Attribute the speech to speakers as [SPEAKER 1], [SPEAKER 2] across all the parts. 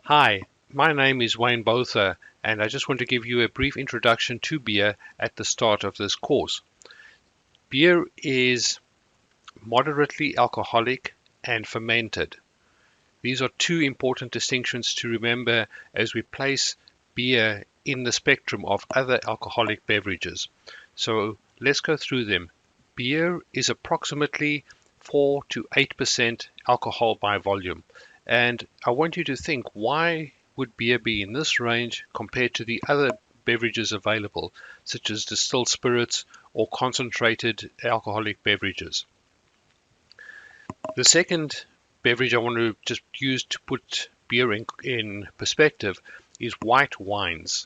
[SPEAKER 1] Hi, my name is Wayne Botha, and I just want to give you a brief introduction to beer at the start of this course. Beer is moderately alcoholic and fermented. These are two important distinctions to remember as we place beer in the spectrum of other alcoholic beverages. So let's go through them. Beer is approximately 4 to 8% alcohol by volume. And I want you to think, why would beer be in this range compared to the other beverages available, such as distilled spirits or concentrated alcoholic beverages? The second beverage I want to just use to put beer in perspective is white wines.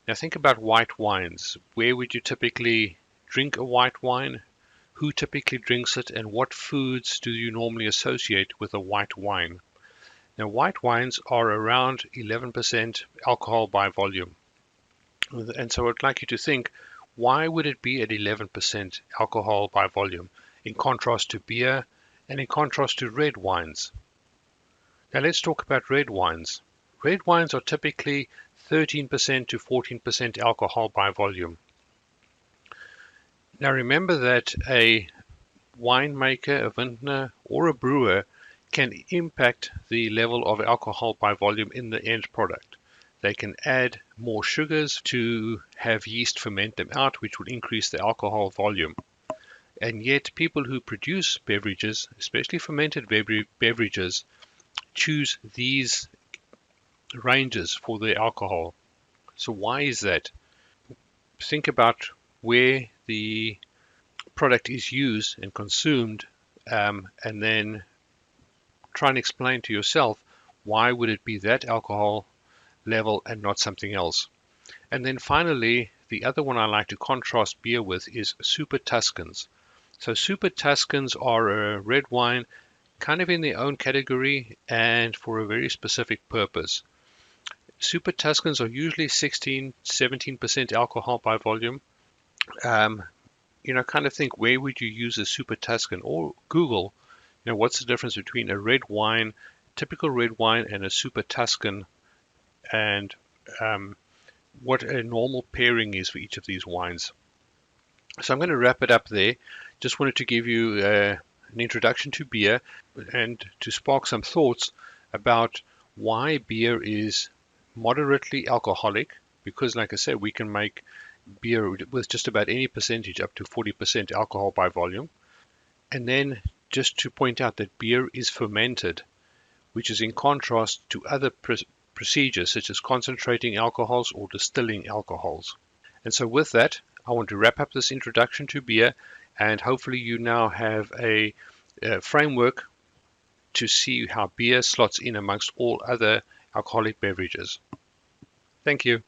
[SPEAKER 1] Now think about white wines. Where would you typically drink a white wine? Who typically drinks it, and what foods do you normally associate with a white wine? Now, white wines are around 11% alcohol by volume. And so I'd like you to think, why would it be at 11% alcohol by volume in contrast to beer and in contrast to red wines? Now let's talk about red wines. Red wines are typically 13% to 14% alcohol by volume. Now remember that a winemaker, a vintner, or a brewer can impact the level of alcohol by volume in the end product. They can add more sugars to have yeast ferment them out, which will increase the alcohol volume. And yet people who produce beverages, especially fermented beverages, choose these ranges for their alcohol. So why is that? Think about where the product is used and consumed, and then try and explain to yourself, why would it be that alcohol level and not something else? And then finally, the other one I like to contrast beer with is Super Tuscans. So Super Tuscans are a red wine kind of in their own category and for a very specific purpose. Super Tuscans are usually 16-17% alcohol by volume. Kind of think, where would you use a Super Tuscan? Or Google, what's the difference between a red wine, typical red wine, and a Super Tuscan, and what a normal pairing is for each of these wines. So I'm going to wrap it up there. Just wanted to give you an introduction to beer and to spark some thoughts about why beer is moderately alcoholic, because like I said, we can make beer with just about any percentage up to 40% alcohol by volume. And then just to point out that beer is fermented, which is in contrast to other procedures such as concentrating alcohols or distilling alcohols. And so with that, I want to wrap up this introduction to beer, and hopefully you now have a framework to see how beer slots in amongst all other alcoholic beverages. Thank you.